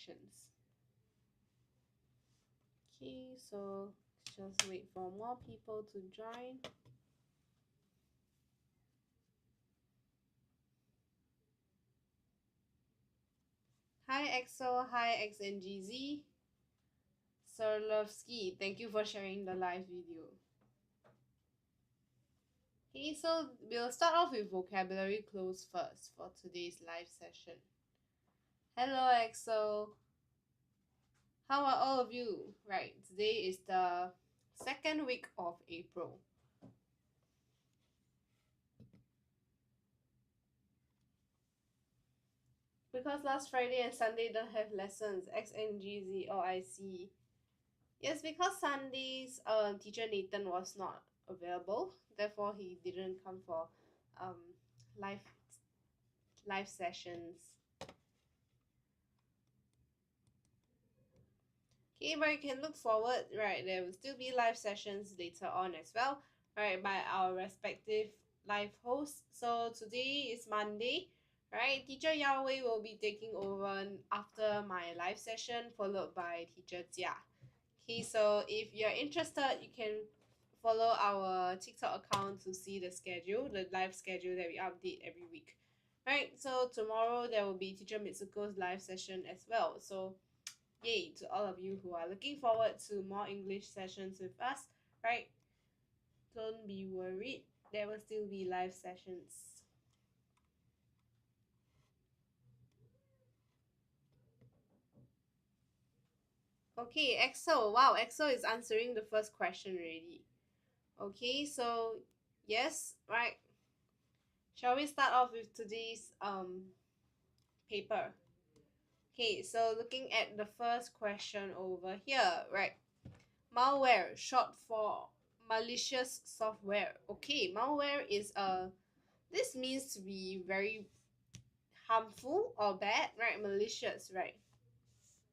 sessions. Okay, so just wait for more people to join. Hi EXO, hi XNGZ. Sirlovsky, thank you for sharing the live video. Okay, so we'll start off with vocabulary clues first for today's live session. Hello EXO. How are all of you? Right, today is the second week of April. Because last Friday and Sunday don't have lessons, XNGZ, oh I see. Yes, because Sunday's teacher Nathan was not available, therefore he didn't come for um live sessions. Okay, but you can look forward, right? There will still be live sessions later on as well, right? By our respective live hosts. So today is Monday, right? Teacher Yahweh will be taking over after my live session, followed by Teacher Jia. Okay, so if you're interested, you can follow our TikTok account to see the schedule, the live schedule that we update every week. Right, so tomorrow there will be Teacher Mitsuko's live session as well. So yay to all of you who are looking forward to more English sessions with us, right? Don't be worried, there will still be live sessions. Okay, EXO. Wow, EXO is answering the first question already. Okay, so yes, right. Shall we start off with today's paper? Okay, so looking at the first question over here, right? Malware, short for malicious software. Okay, malware is this means to be very harmful or bad, right? Malicious, right?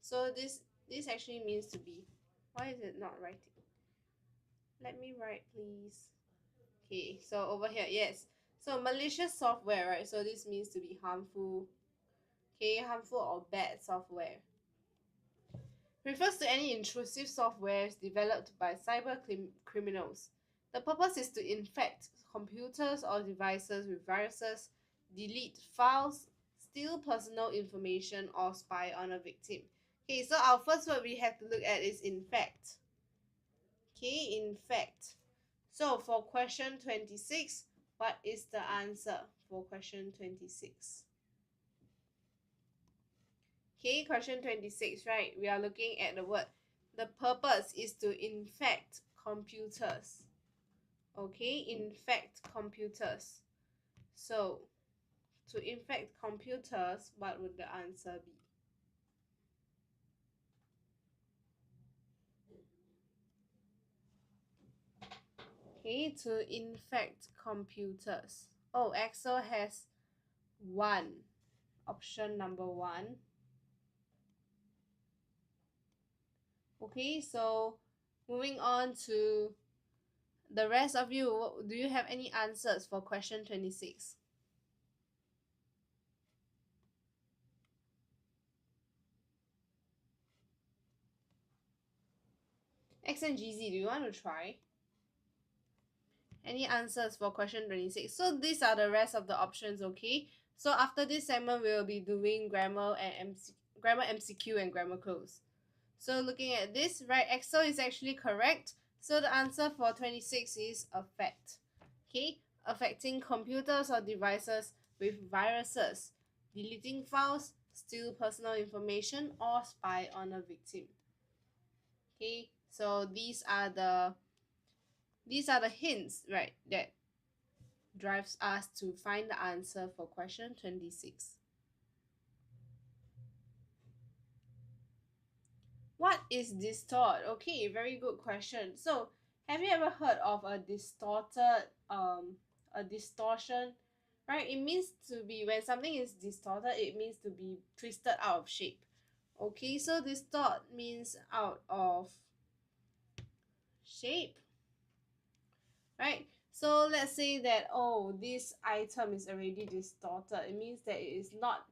So this actually means to be. Why is it not writing? Let me write, please. Okay, so over here, yes. So malicious software, right? So this means to be harmful. Okay, harmful or bad software. Refers to any intrusive softwares developed by cyber criminals. The purpose is to infect computers or devices with viruses, delete files, steal personal information, or spy on a victim. Okay, so our first word we have to look at is infect. Okay, infect. So for question 26, what is the answer for question 26? Okay, question 26, right? We are looking at the word. The purpose is to infect computers. Okay, infect computers. So, to infect computers, what would the answer be? Okay, to infect computers. Oh, EXO has one. Option number one. Okay, so moving on to the rest of you, do you have any answers for question 26? X and GZ, do you want to try? Any answers for question 26? So these are the rest of the options, okay? So after this segment, we will be doing grammar MCQ and grammar clues. So looking at this, right, EXO is actually correct. So the answer for 26 is affect. Okay, affecting computers or devices with viruses, deleting files, steal personal information, or spy on a victim. Okay, so these are the hints, right, that drives us to find the answer for question 26. What is distort? Okay, very good question. So, have you ever heard of a distortion? Right, it means to be, when something is distorted, it means to be twisted out of shape. Okay, so distort means out of shape, right? So let's say that, oh, this item is already distorted. It means that it is not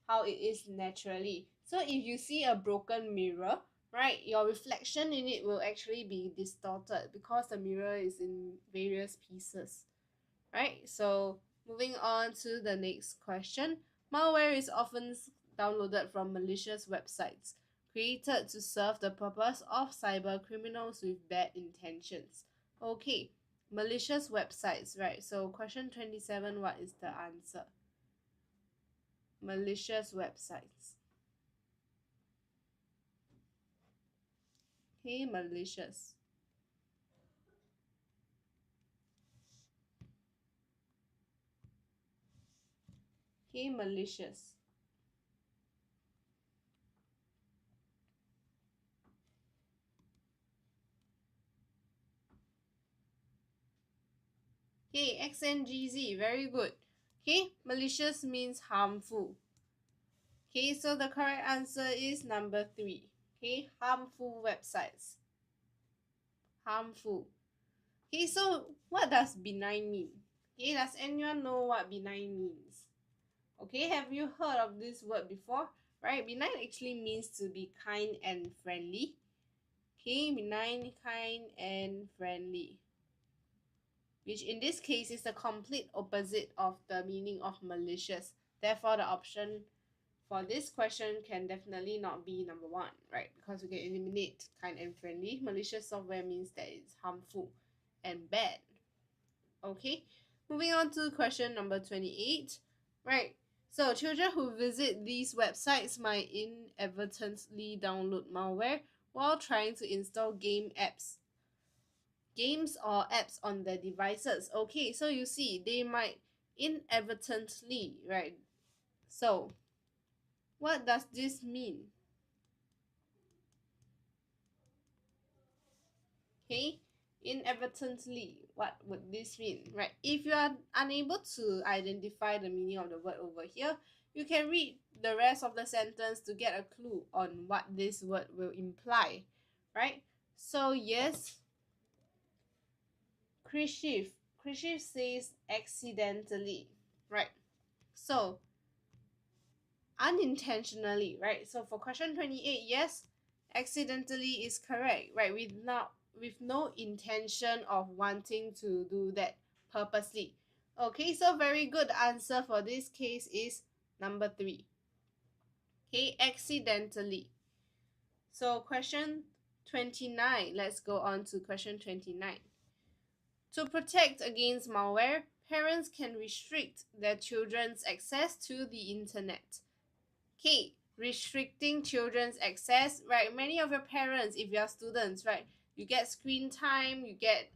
how it is naturally. So if you see a broken mirror, right, your reflection in it will actually be distorted because the mirror is in various pieces, right? So moving on to the next question. Malware is often downloaded from malicious websites created to serve the purpose of cyber criminals with bad intentions. Okay, malicious websites, right? So question 27, what is the answer? Malicious websites. Okay, malicious. Okay, malicious. Okay, XNGZ, very good. Okay, malicious means harmful. Okay, so the correct answer is number 3. Okay, harmful websites. Harmful. Okay, so what does benign mean? Okay, does anyone know what benign means? Okay, have you heard of this word before? Right, benign actually means to be kind and friendly. Okay, benign, kind, and friendly, which in this case is the complete opposite of the meaning of malicious. Therefore, the option for this question can definitely not be number 1, right? Because we can eliminate kind and friendly. Malicious software means that it's harmful and bad. Okay, moving on to question number 28, right? So children who visit these websites might inadvertently download malware while trying to install games or apps on their devices. Okay, so you see, they might inadvertently, right? So what does this mean? Okay, inadvertently, what would this mean, right? If you are unable to identify the meaning of the word over here, you can read the rest of the sentence to get a clue on what this word will imply, right? So yes, Krishif says accidentally, right? So unintentionally, right? So for question 28, yes, accidentally is correct, right? With no intention of wanting to do that purposely. Okay, so very good answer for this case is number 3. Okay, accidentally. So question 29, let's go on to question 29. To protect against malware, parents can restrict their children's access to the internet. Okay, restricting children's access, right? Many of your parents, if you are students, right, you get screen time, you get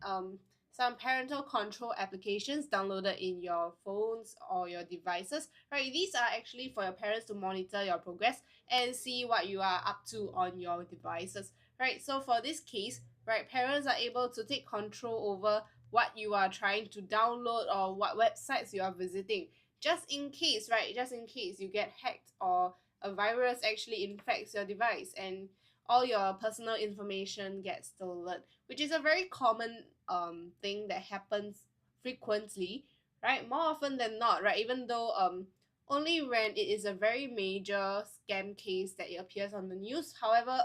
some parental control applications downloaded in your phones or your devices, right? These are actually for your parents to monitor your progress and see what you are up to on your devices, right? So for this case, right, parents are able to take control over what you are trying to download or what websites you are visiting, just in case, right? Just in case you get hacked or a virus actually infects your device and all your personal information gets stolen, which is a very common thing that happens frequently, right? More often than not, right? Even though only when it is a very major scam case that it appears on the news. However,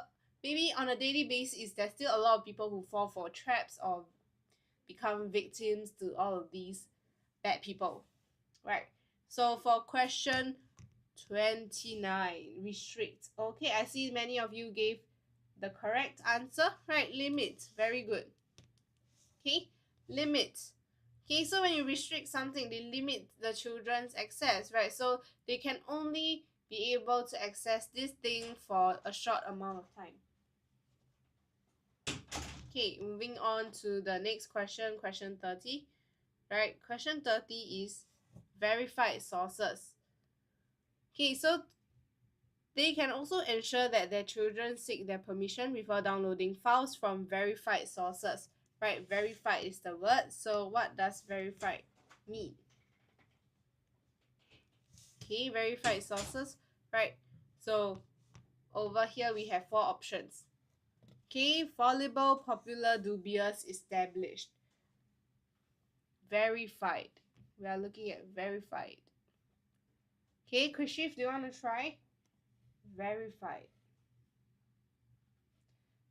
maybe on a daily basis, there's still a lot of people who fall for traps or become victims to all of these bad people, right? So for question 29, restrict. Okay, I see many of you gave the correct answer, right? Limit, very good. Okay, limit. Okay, so when you restrict something, they limit the children's access, right? So they can only be able to access this thing for a short amount of time. Okay, moving on to the next question, question 30. Right, question 30 is verified sources. Okay, so they can also ensure that their children seek their permission before downloading files from verified sources. Right, verified is the word. So what does verified mean? Okay, verified sources. Right, so over here we have 4 options. Okay, fallible, popular, dubious, established. Verified. We are looking at verified. Okay, Krishif, do you want to try? verified.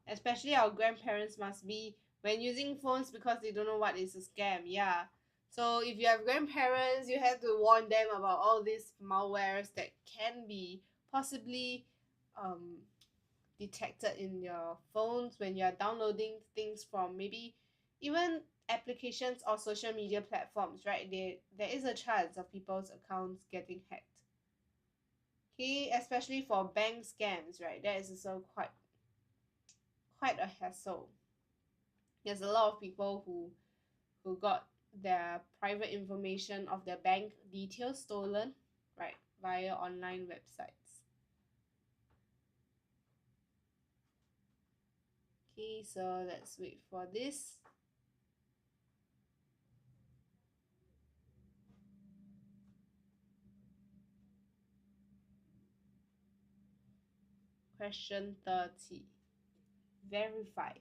Especially our grandparents must be when using phones because they don't know what is a scam. Yeah. So if you have grandparents, you have to warn them about all these malwares that can be possibly um, detected in your phones when you are downloading things from maybe even applications or social media platforms, right? There is a chance of people's accounts getting hacked. Okay, especially for bank scams, right? That is also quite a hassle. There's a lot of people who got their private information of their bank details stolen, right, via online websites. Okay, so let's wait for this. Question 30. Verify.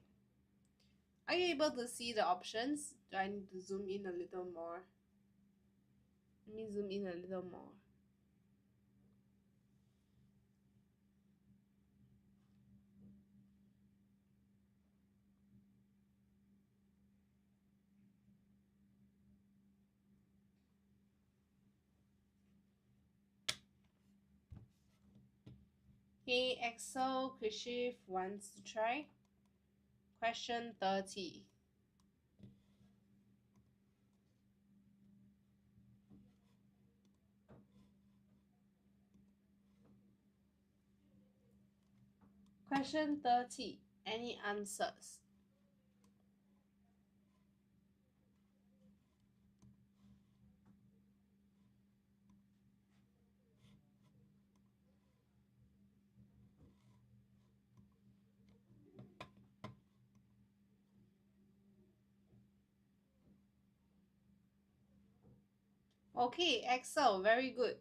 Are you able to see the options? Do I need to zoom in a little more? Let me zoom in a little more. Okay, Excel Kashif wants to try. Question 30. Question 30. Any answers? Okay, Excel, very good.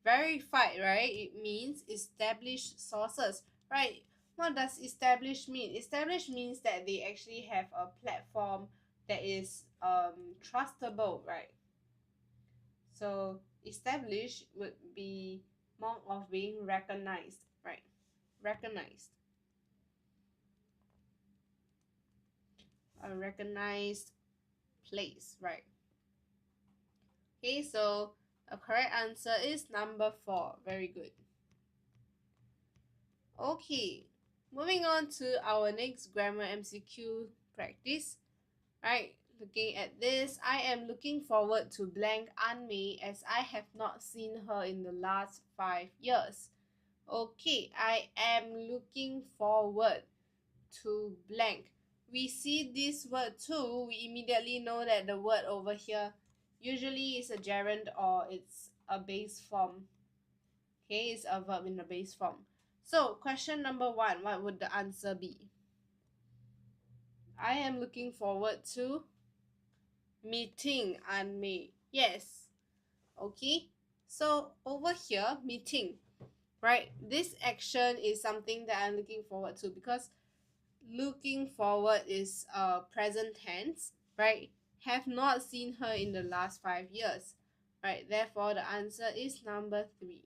Verified, right? It means established sources, right? What does established mean? Established means that they actually have a platform that is trustable, right? So established would be more of being recognized, right? Recognized. A recognized place, right? Okay, so a correct answer is number 4. Very good. Okay, moving on to our next grammar MCQ practice. Right, looking at this, I am looking forward to blank Aunt May as I have not seen her in the last 5 years. Okay, I am looking forward to blank. We see this word too, we immediately know that the word over here usually is a gerund or it's a base form. Okay, it's a verb in the base form. So, question number 1, what would the answer be? I am looking forward to meeting Aunt May. Yes. Okay. So, over here, meeting, right? This action is something that I'm looking forward to because looking forward is present tense, right? Have not seen her in the last 5 years, right? Therefore, the answer is number 3.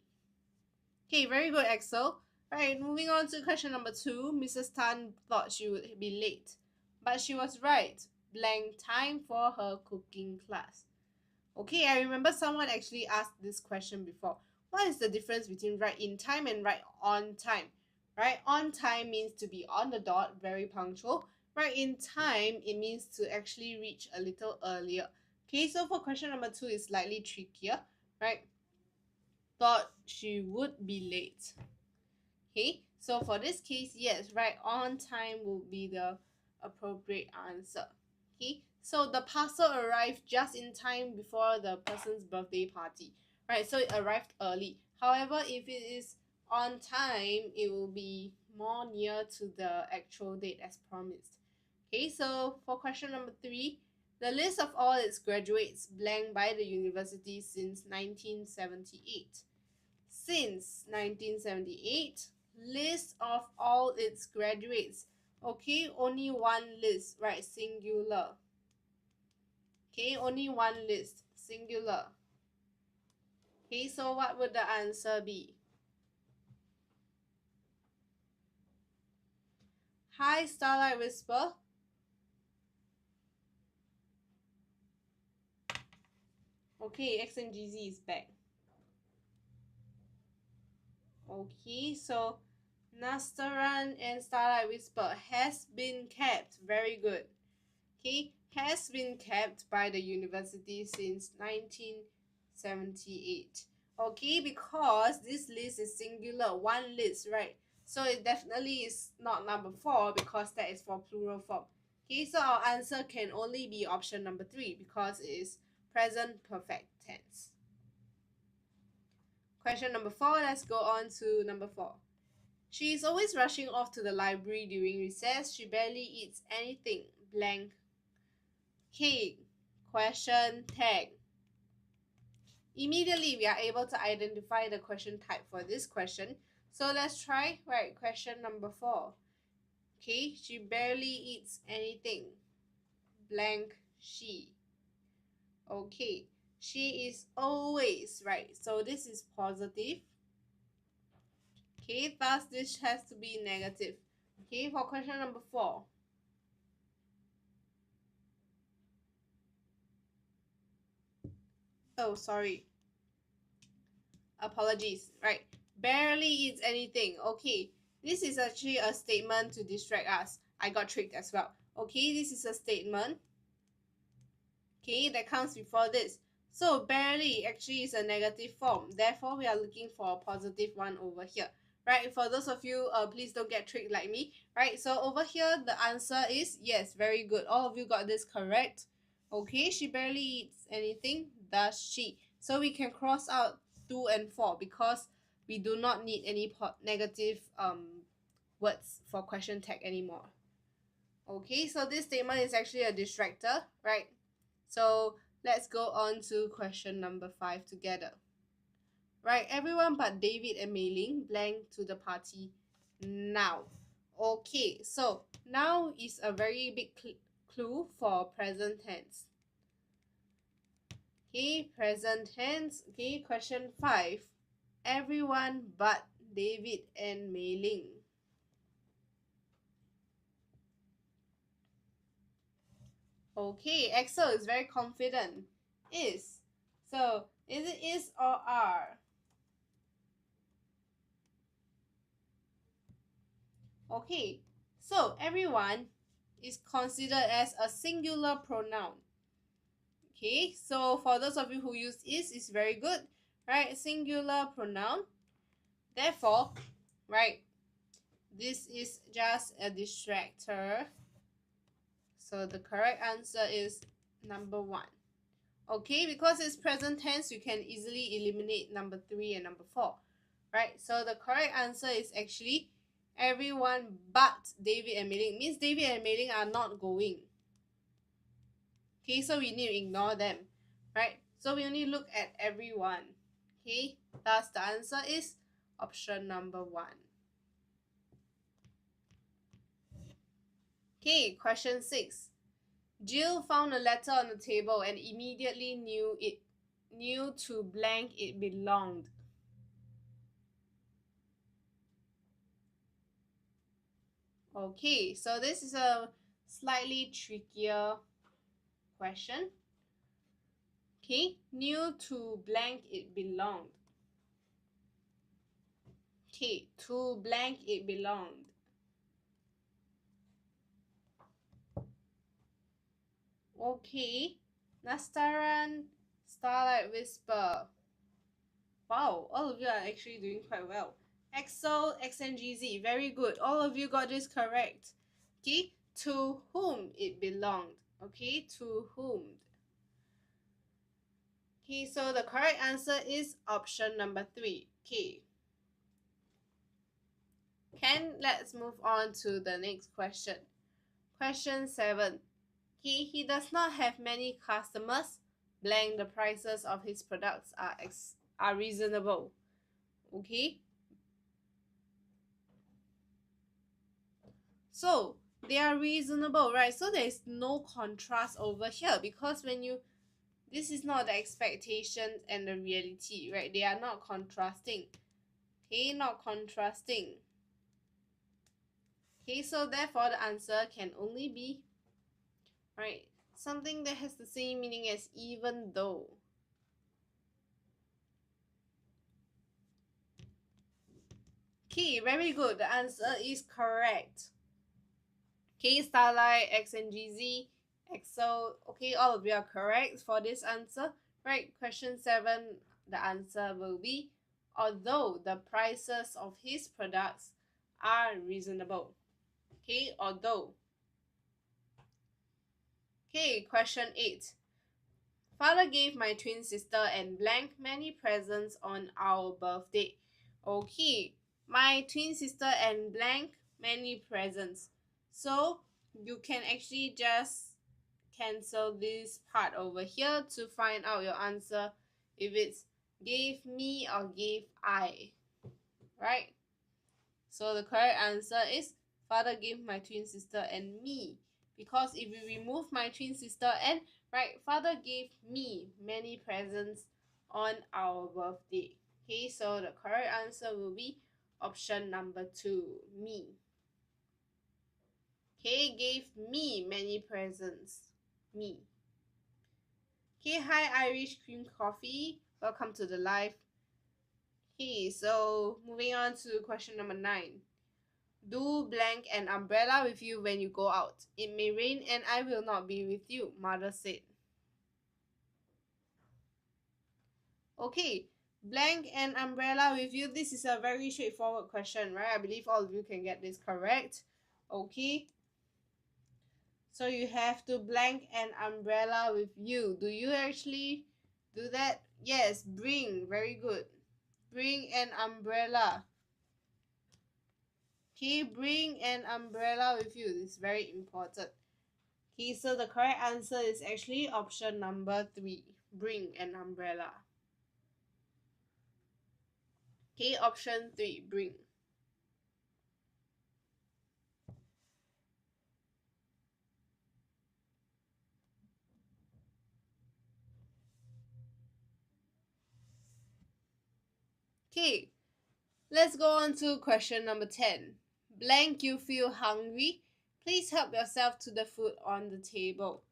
Okay, very good, Axel. Right, moving on to question number 2. Mrs. Tan thought she would be late, but she was right. Blank time for her cooking class. Okay, I remember someone actually asked this question before. What is the difference between right in time and right on time? Right on time means to be on the dot, very punctual. Right in time, it means to actually reach a little earlier. Okay, so for question number 2 is slightly trickier, right? Thought she would be late. Okay, so for this case, yes, right on time will be the appropriate answer. Okay, so the parcel arrived just in time before the person's birthday party, right? So it arrived early. However, if it is on time, it will be more near to the actual date as promised. Okay, so for question number 3, the list of all its graduates blank by the university since 1978. Since 1978, list of all its graduates. Okay, only one list, right? Singular. Okay, only one list, singular. Okay, so what would the answer be? Hi, Starlight Whisper. Okay, X and GZ is back. Okay, so Nastaran and Starlight Whisper has been kept. Very good. Okay, has been kept by the university since 1978. Okay, because this list is singular, one list, right? So it definitely is not number 4 because that is for plural form. Okay, so our answer can only be option number 3 because it is present perfect tense. Question number 4, let's go on to number 4. She is always rushing off to the library during recess. She barely eats anything. Blank. Okay, question tag. Immediately, we are able to identify the question type for this question. So let's try. Right, question number 4. Okay, she barely eats anything. Blank she. Okay, she is always, right? So this is positive. Okay, thus this has to be negative. Okay, for question number 4. Oh, sorry. Apologies. Right. Barely eats anything. Okay, this is actually a statement to distract us. I got tricked as well. Okay, this is a statement. Okay, that comes before this. So barely actually is a negative form. Therefore, we are looking for a positive one over here. Right, for those of you, please don't get tricked like me. Right, so over here, the answer is yes, very good. All of you got this correct. Okay, she barely eats anything, does she? So we can cross out 2 and 4 because we do not need any negative words for question tag anymore. Okay, so this statement is actually a distractor, right? So let's go on to question number 5 together. Right, everyone but David and Mei Ling blank to the party now. Okay, so now is a very big clue for present tense. Okay, present tense. Okay, question 5. Everyone but David and Mei Ling. Okay, Axel is very confident. Is. So, is it is or are? Okay, so everyone is considered as a singular pronoun. Okay, so for those of you who use is very good, right? Singular pronoun. Therefore, right, this is just a distractor. So the correct answer is number 1. Okay, because it's present tense, you can easily eliminate number 3 and number 4. Right, so the correct answer is actually everyone but David and Mei Ling. Means David and Mei Ling are not going. Okay, so we need to ignore them. Right, so we only look at everyone. Okay, thus the answer is option number 1. Okay, question 6. Jill found a letter on the table and immediately knew to blank it belonged. Okay, so this is a slightly trickier question. Okay, knew to blank it belonged. Okay, to blank it belonged. Okay, Nastaran, Starlight Whisper. Wow, all of you are actually doing quite well. Excel, XNGZ, very good. All of you got this correct. Okay, to whom it belonged. Okay, to whom. Okay, so the correct answer is option number 3. Okay. Let's move on to the next question. Question 7. He does not have many customers. Blank, the prices of his products are reasonable. Okay. So they are reasonable, right? So there is no contrast over here because this is not the expectations and the reality, right? They are not contrasting. Okay, not contrasting. Okay, so therefore the answer can only be, right, something that has the same meaning as even though. Okay, very good. The answer is correct. Okay, Starlight, X and GZ, EXO. Okay, all of you are correct for this answer. Right, question 7, the answer will be, although the prices of his products are reasonable. Okay, although. Okay, question 8. Father gave my twin sister and blank many presents on our birthday. Okay, my twin sister and blank many presents. So you can actually just cancel this part over here to find out your answer if it's gave me or gave I, right? So the correct answer is father gave my twin sister and me, because if we remove my twin sister and, right, father gave me many presents on our birthday. Okay, so the correct answer will be option number 2, me. Okay, gave me many presents, me. Okay, hi Irish Cream Coffee, welcome to the live. Okay, so moving on to question number 9. Do blank an umbrella with you when you go out. It may rain and I will not be with you, mother said. Okay, blank an umbrella with you. This is a very straightforward question, right? I believe all of you can get this correct. Okay, so you have to blank an umbrella with you. Do you actually do that? Yes, bring. Very good. Bring an umbrella. Okay, bring an umbrella with you. This is very important. Okay, so the correct answer is actually option number 3. Bring an umbrella. Okay, option 3. Bring. Okay, let's go on to question number 10. Blank, you feel hungry? Please help yourself to the food on the table.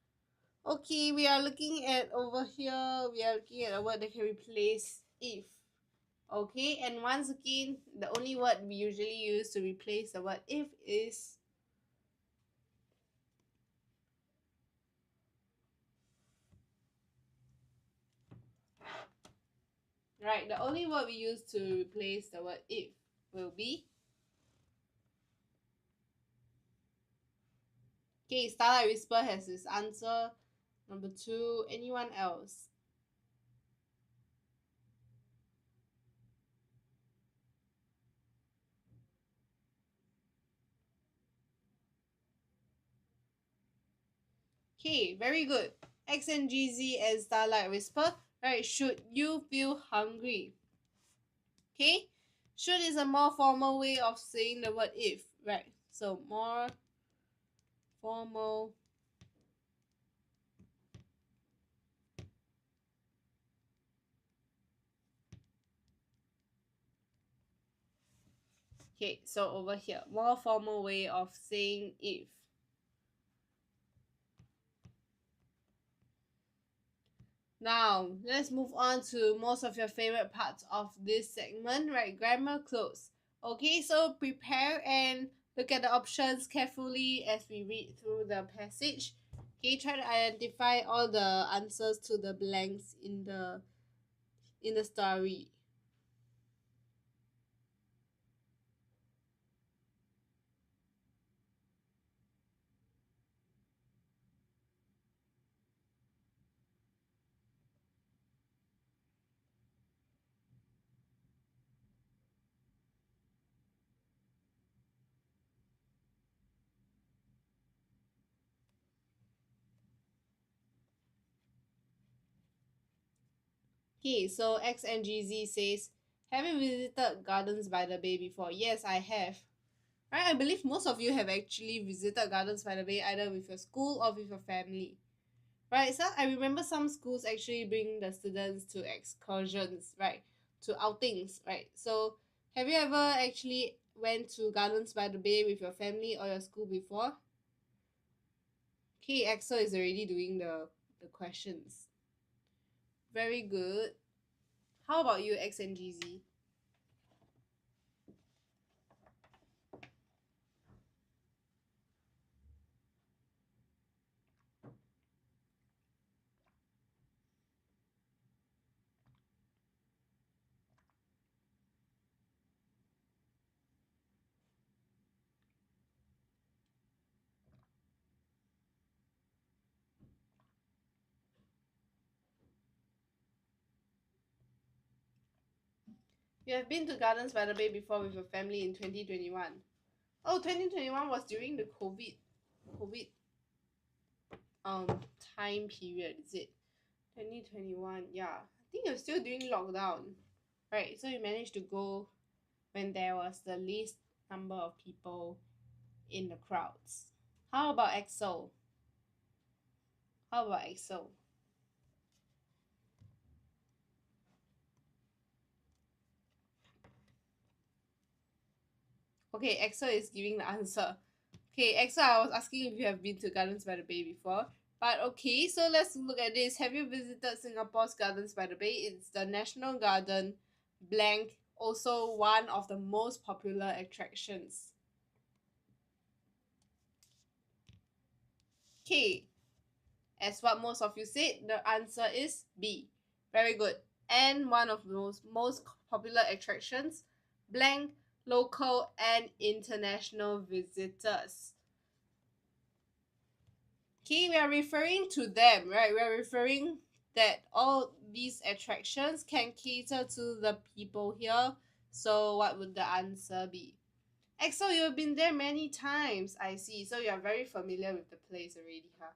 Okay, we are looking at over here, we are looking at a word that can replace if. Okay, and once again, the only word we usually use to replace the word if is right. The only word we use to replace the word if will be. Okay, Starlight Whisper has his answer. Number 2, anyone else? Okay, very good. X and GZ and Starlight Whisper. Right, should you feel hungry? Okay, should is a more formal way of saying the word if, right? So more formal. Okay, so over here, more formal way of saying if. Now, let's move on to most of your favorite parts of this segment, right? Grammar close. Okay, so prepare and look at the options carefully as we read through the passage. Okay, try to identify all the answers to the blanks in the story. Okay, so XNGZ says, have you visited Gardens by the Bay before? Yes, I have. Right, I believe most of you have actually visited Gardens by the Bay either with your school or with your family. Right, so I remember some schools actually bring the students to excursions, right, to outings, right? So have you ever actually went to Gardens by the Bay with your family or your school before? Okay, Axel is already doing the questions. Very good. How about you, X and GZ? You have been to Gardens by the Bay before with your family in 2021. Oh, 2021 was during the COVID um time period, is it? 2021, yeah. I think you're still doing lockdown. Right, so you managed to go when there was the least number of people in the crowds. How about EXO? How about EXO? Okay, EXO is giving the answer. Okay, EXO, I was asking if you have been to Gardens by the Bay before. But okay, so let's look at this. Have you visited Singapore's Gardens by the Bay? It's the National Garden blank, also one of the most popular attractions. Okay, as what most of you said, the answer is B. Very good. And one of the most popular attractions, blank, local and international visitors. Okay, we are referring to them, right? We are referring that all these attractions can cater to the people here. So what would the answer be? Axel, you have been there many times, I see. So you are very familiar with the place already, huh?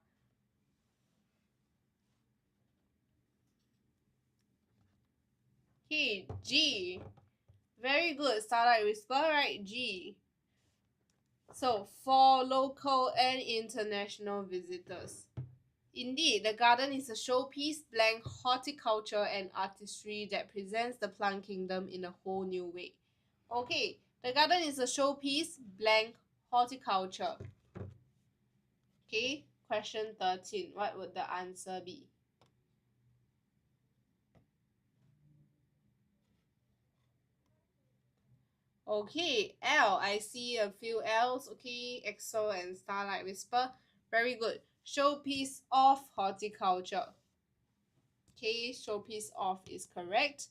Okay, G. Very good. Starlight Whisper, right? G. So, for local and international visitors. Indeed, the garden is a showpiece, blank horticulture and artistry that presents the plant kingdom in a whole new way. Okay, the garden is a showpiece, blank horticulture. Okay, question 13. What would the answer be? Okay, L. I see a few L's. Okay, EXO and Starlight Whisper. Very good. Showpiece of horticulture. Okay, showpiece of is correct.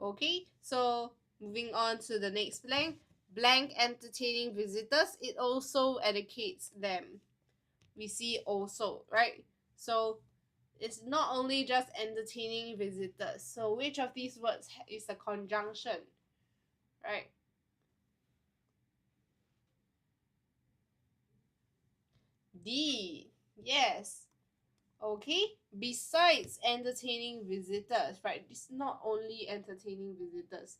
Okay, so moving on to the next blank. Blank entertaining visitors. It also educates them. We see also, right? So it's not only just entertaining visitors. So which of these words is a conjunction? Right? D. Yes. Okay. Besides entertaining visitors, right? It's not only entertaining visitors.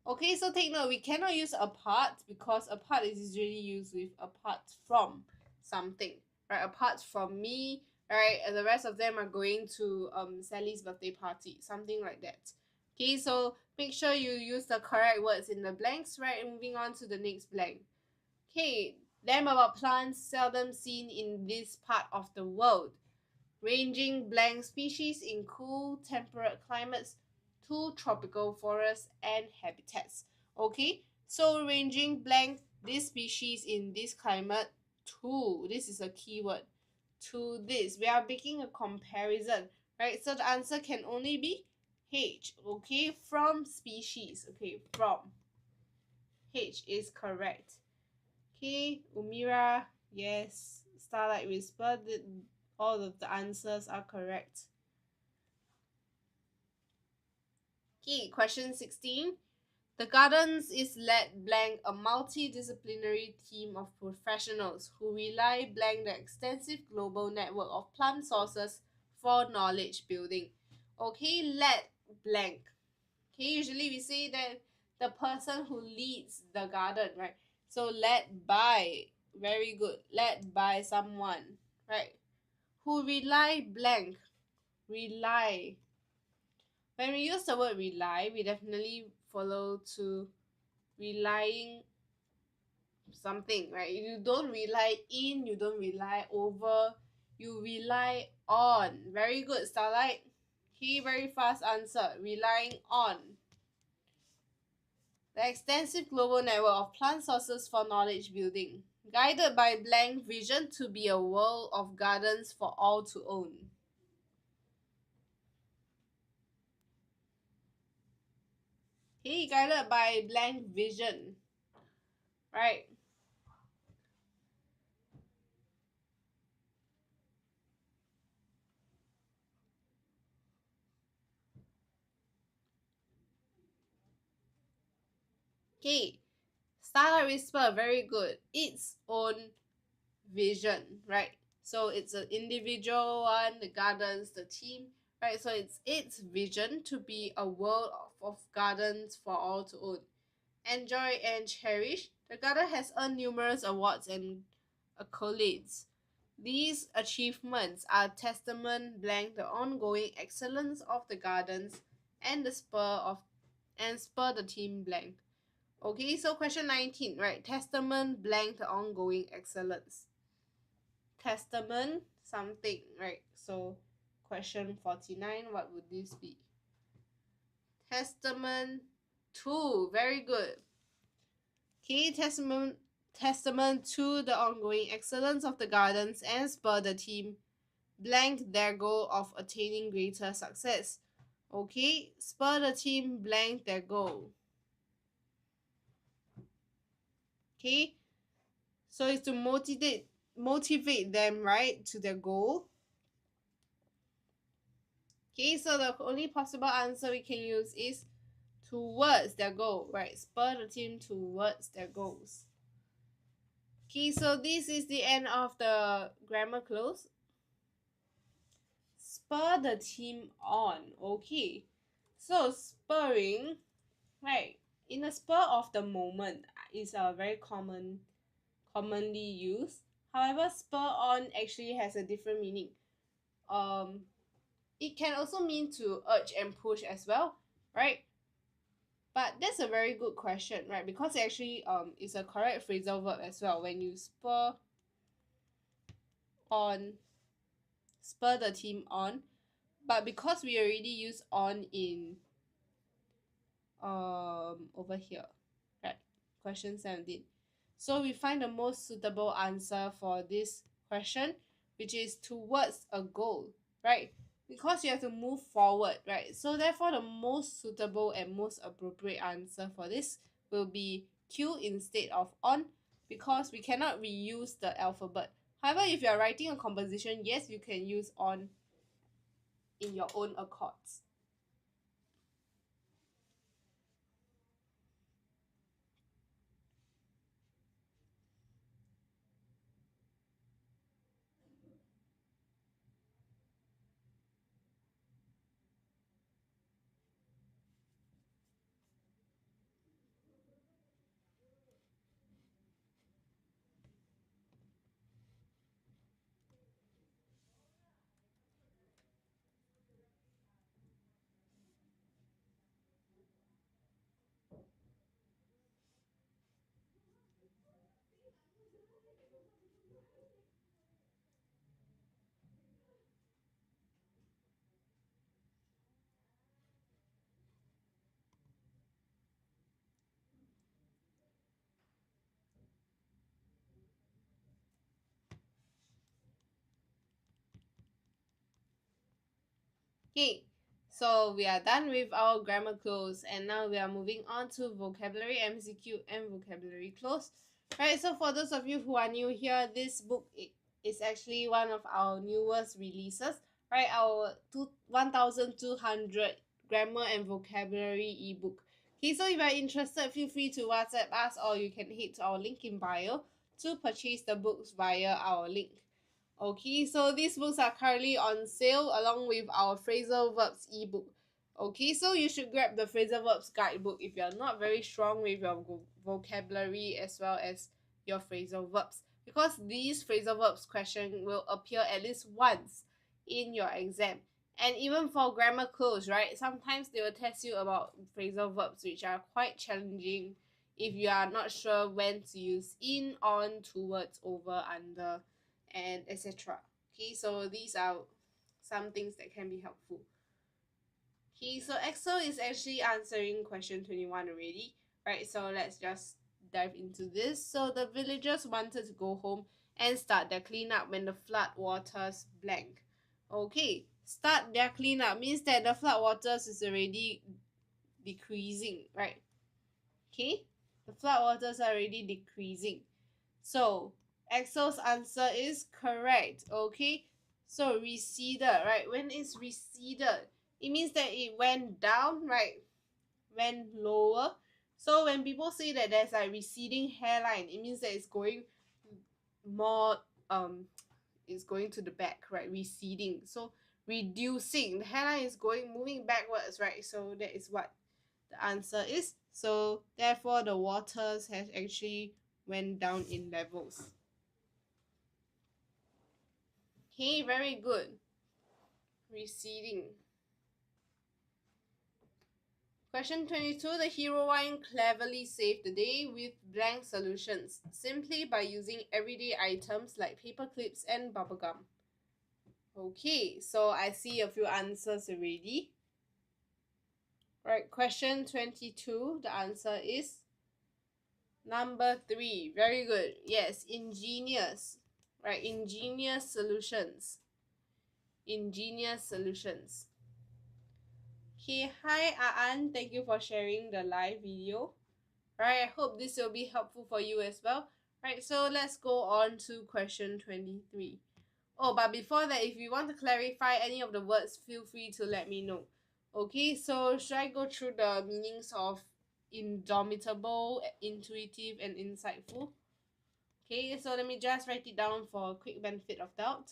Okay, so take note, we cannot use apart because apart is usually used with apart from something, right? Apart from me, right? And the rest of them are going to Sally's birthday party, something like that. Okay, so make sure you use the correct words in the blanks, right? And moving on to the next blank. Okay, them about plants seldom seen in this part of the world, ranging blank species in cool, temperate climates to tropical forests and habitats. Okay, so ranging blank this species in this climate to, this is a keyword, to this. We are making a comparison, right? So the answer can only be H, okay, from species, okay, from. H is correct. Okay, Umira, yes. Starlight Whisper, all of the answers are correct. Okay, question 16. The Gardens is led blank a multidisciplinary team of professionals who rely blank the extensive global network of plant sources for knowledge building. Okay, led blank. Okay, usually we say that the person who leads the garden, right? So led by, very good, led by someone, right? Who rely blank, rely. When we use the word rely, we definitely follow to relying something, right? You don't rely in, you don't rely over, you rely on. Very good, Starlight. Okay, very fast answer. Relying on. The extensive global network of plant sources for knowledge building, guided by blank vision to be a world of gardens for all to own. Okay, guided by blank vision. Right. Okay. Starlight Whisper, very good. Its own vision, right? So it's an individual one, the gardens, the team, right? So it's its vision to be a world of gardens for all to own. Enjoy and cherish. The garden has earned numerous awards and accolades. These achievements are testament blank the ongoing excellence of the gardens and the spur the team blank. Okay, so question 19, right? Testament blank the ongoing excellence. Testament something, right? So question 49, what would this be? Testament to, very good. Okay, testament to the ongoing excellence of the gardens and spur the team blank their goal of attaining greater success. Okay, spur the team blank their goal. Okay, so it's to motivate them, right, to their goal. Okay, so the only possible answer we can use is towards their goal, right? Spur the team towards their goals. Okay, so this is the end of the grammar close. Spur the team on. Okay, so spurring, right? In a spur of the moment is a very commonly used. However, spur on actually has a different meaning. It can also mean to urge and push as well, right? But that's a very good question, right? Because it actually is a correct phrasal verb as well. When you spur on, spur the team on, but because we already use on in over here, right? Question 17. So we find the most suitable answer for this question, which is towards a goal, right? Because you have to move forward, right? So therefore the most suitable and most appropriate answer for this will be Q instead of on, because we cannot reuse the alphabet. However, if you are writing a composition, yes, you can use on in your own accords. Okay, so we are done with our grammar close, and now we are moving on to vocabulary MCQ and vocabulary close. Right, so for those of you who are new here, this book is actually one of our newest releases, right? Our 1200 grammar and vocabulary ebook. Okay, so if you are interested, feel free to WhatsApp us, or you can head to our link in bio to purchase the books via our link. Okay, so these books are currently on sale along with our phrasal verbs ebook. Okay, so you should grab the phrasal verbs guidebook if you're not very strong with your vocabulary as well as your phrasal verbs, because these phrasal verbs question will appear at least once in your exam. And even for grammar close, right, sometimes they will test you about phrasal verbs which are quite challenging if you are not sure when to use in, on, towards, over, under, and etc. Okay, so these are some things that can be helpful. Okay, so Excel is actually answering question 21 already, right? So let's just dive into this. So the villagers wanted to go home and start their cleanup when the flood waters blank. Okay, start their cleanup means that the flood waters is already decreasing, right? Okay, the flood waters are already decreasing. So Excel's answer is correct. Okay, so receded, right? When it's receded, it means that it went down, right? Went lower. So when people say that there's a receding hairline, it means that it's going more it's going to the back, right? Receding. So reducing, the hairline is going moving backwards, right? So that is what the answer is. So therefore the waters has actually went down in levels. Okay, very good. Receding. Question 22. The heroine cleverly saved the day with blank solutions, simply by using everyday items like paper clips and bubblegum. Okay, so I see a few answers already. Right, question 22. The answer is number 3. Very good. Yes, ingenious. Right, ingenious solutions. Ingenious solutions. Okay, hi Aan, thank you for sharing the live video. Right, I hope this will be helpful for you as well. Right, so let's go on to question 23. Oh, but before that, if you want to clarify any of the words, feel free to let me know. Okay, so should I go through the meanings of indomitable, intuitive, and insightful? Okay, so let me just write it down for a quick benefit of doubt.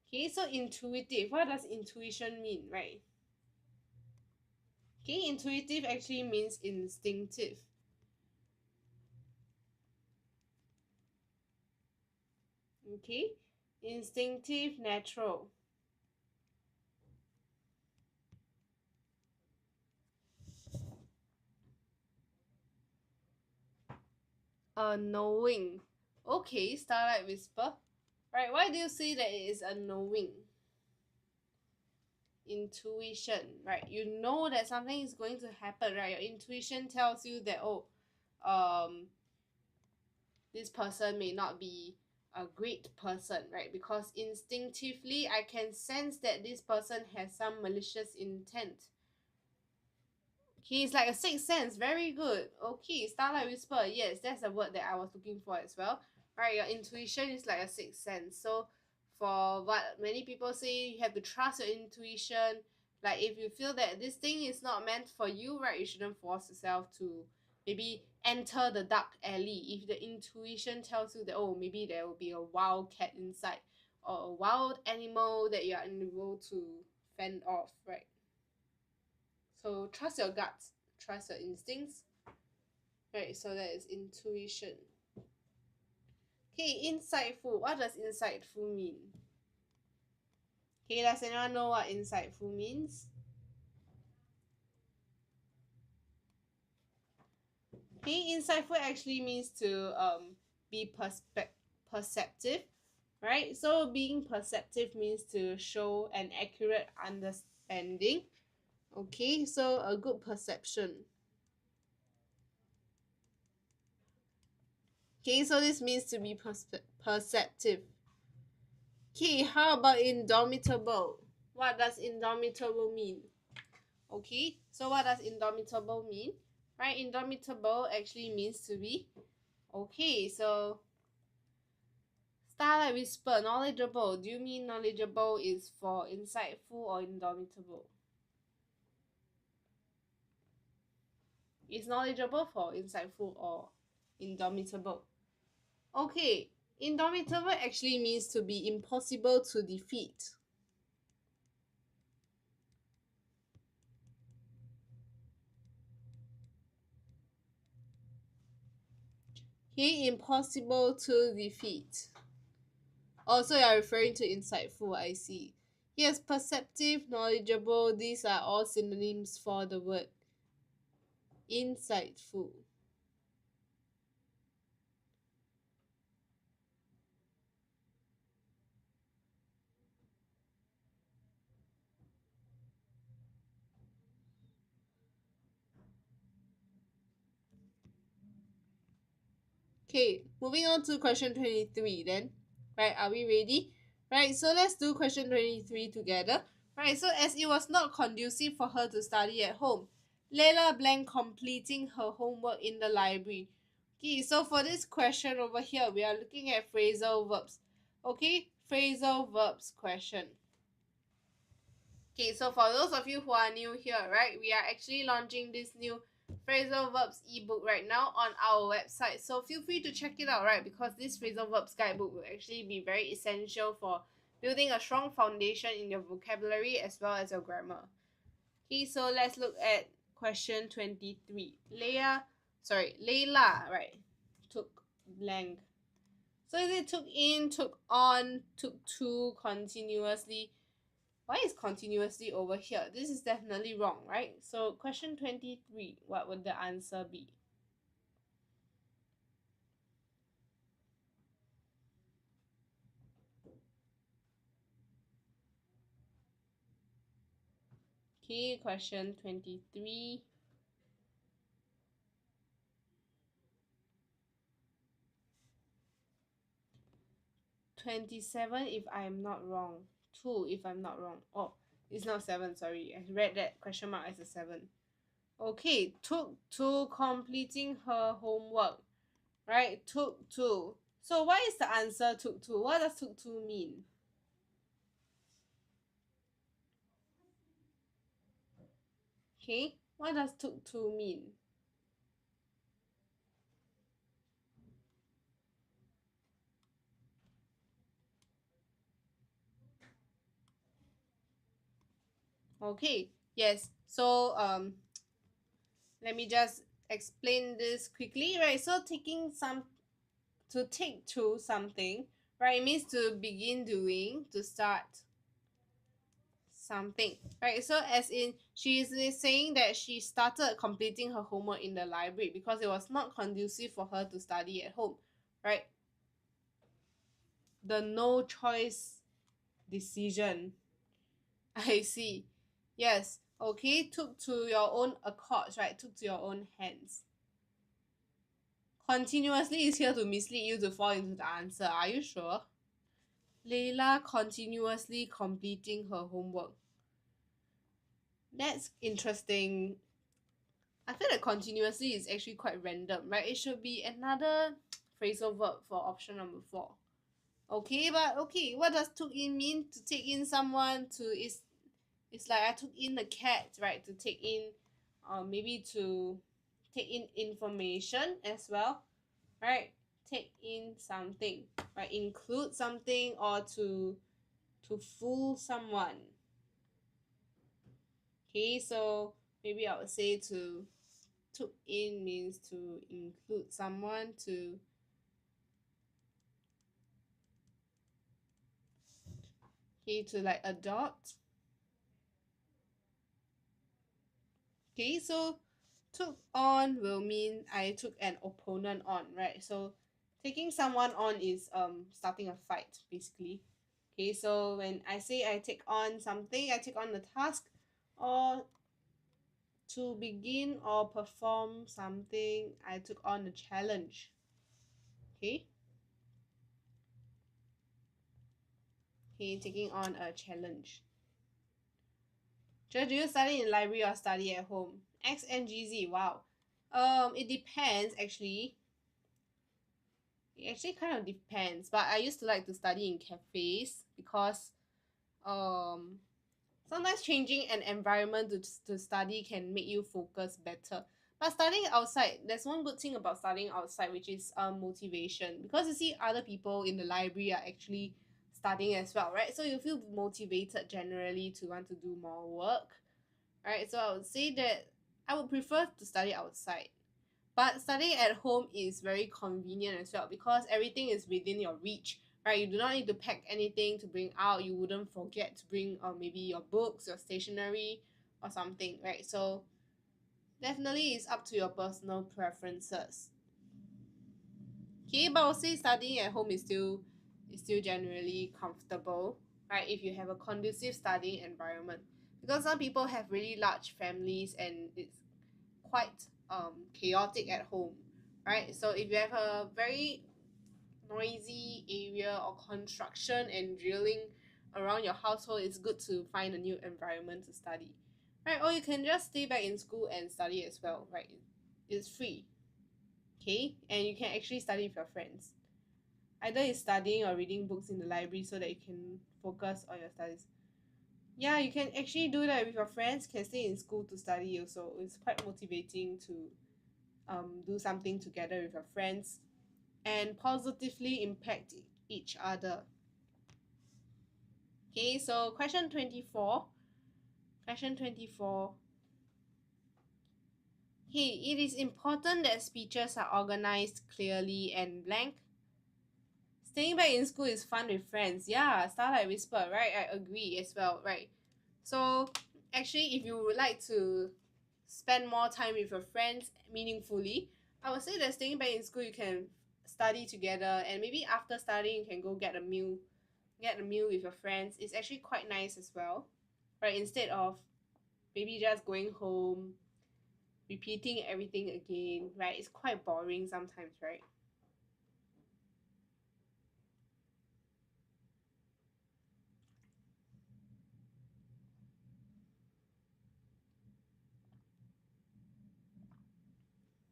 Okay, so intuitive, what does intuition mean, right? Okay, intuitive actually means instinctive. Okay, instinctive, natural. Knowing. Okay, Starlight Whisper. Right, why do you say that it is a knowing? Intuition, right? You know that something is going to happen, right? Your intuition tells you that, oh, this person may not be a great person, right? Because instinctively I can sense that this person has some malicious intent. Okay, it's like a sixth sense. Very good. Okay, Starlight Whisper. Yes, that's the word that I was looking for as well. Right, your intuition is like a sixth sense. So for what many people say, you have to trust your intuition. Like if you feel that this thing is not meant for you, right, you shouldn't force yourself to maybe enter the dark alley. If the intuition tells you that, oh, maybe there will be a wild cat inside or a wild animal that you are unable to fend off, right? So trust your guts, trust your instincts. Right, so that is intuition. Okay, insightful. What does insightful mean? Okay, does anyone know what insightful means? Okay, insightful actually means to be perceptive, right? So being perceptive means to show an accurate understanding. Okay, so a good perception. Okay, so this means to be perceptive. Okay, how about indomitable? What does indomitable mean? Okay, so what does indomitable mean? Right, indomitable actually means to be. Okay, so Starlight Whisper, knowledgeable. Do you mean knowledgeable is for insightful or indomitable? Is knowledgeable for insightful or indomitable? Okay, indomitable actually means to be impossible to defeat. Okay, impossible to defeat. Also, you are referring to insightful, I see. Yes, perceptive, knowledgeable, these are all synonyms for the word insightful. Okay, moving on to question 23 then. Right, are we ready? Right, so let's do question 23 together. Right, so as it was not conducive for her to study at home, Layla blank completing her homework in the library. Okay, so for this question over here, we are looking at phrasal verbs. Okay, phrasal verbs question. Okay, so for those of you who are new here, right, we are actually launching this new phrasal verbs ebook right now on our website. So feel free to check it out, right, because this phrasal verbs guidebook will actually be very essential for building a strong foundation in your vocabulary as well as your grammar. Okay, so let's look at question 23. Layla, right, took blank. So is it took in, took on, took to continuously? Why is continuously over here? This is definitely wrong, right? So question 23, what would the answer be? Okay, question 23. 27 if I'm not wrong. 2 if I'm not wrong. Oh, it's not 7, sorry. I read that question mark as a 7. Okay, took to completing her homework. Right, took to. So what is the answer took to? What does took to mean? Okay, what does took to mean? Okay, yes. So let me just explain this quickly, right? So taking some to take to something, right? It means to begin doing, to start something, right? So as in she is saying that she started completing her homework in the library because it was not conducive for her to study at home, right? The no choice decision. I see. Yes. Okay, took to your own accords, right? Took to your own hands. Continuously is here to mislead you to fall into the answer. Are you sure? Layla continuously completing her homework. That's interesting. I feel like continuously is actually quite random, right? It should be another phrasal verb for option number 4. Okay, but okay, what does took in mean? To take in someone, to is it's like I took in the cat, right? To take in maybe to take in information as well, right? Take in something, right? Include something or to fool someone. Okay, so maybe I would say to took in means to include someone, to okay, to like adopt. Okay, so took on will mean I took an opponent on, right? So taking someone on is starting a fight basically. Okay, so when I say I take on something, I take on the task or to begin or perform something, I took on a challenge. Okay? Okay, taking on a challenge. Do you study in library or study at home? X and GZ, wow. It depends actually. It actually kind of depends, but I used to like to study in cafes because um sometimes changing an environment to study can make you focus better. But studying outside, there's one good thing about studying outside, which is motivation. Because you see other people in the library are actually studying as well, right? So you feel motivated generally to want to do more work, right? So I would say that I would prefer to study outside. But studying at home is very convenient as well because everything is within your reach, right? You do not need to pack anything to bring out. You wouldn't forget to bring maybe your books, your stationery, or something, right? So definitely it's up to your personal preferences. Okay, but I would say studying at home is still generally comfortable, right? If you have a conducive studying environment, because some people have really large families and it's quite chaotic at home, right? So if you have a very noisy area or construction and drilling around your household, it's good to find a new environment to study, right? Or you can just stay back in school and study as well, right? It's free, okay? And you can actually study with your friends. Either it's studying or reading books in the library so that you can focus on your studies. Yeah, you can actually do that with your friends, can stay in school to study also. It's quite motivating to do something together with your friends and positively impact each other. Okay, so question 24. Question 24. Hey, it is important that speeches are organized clearly and blank. Staying back in school is fun with friends. Yeah, Starlight Whisper, right? I agree as well, right? So, actually, if you would like to spend more time with your friends meaningfully, I would say that staying back in school, you can study together, and maybe after studying, you can go get a meal with your friends. It's actually quite nice as well, right? Instead of maybe just going home, repeating everything again, right? It's quite boring sometimes, right?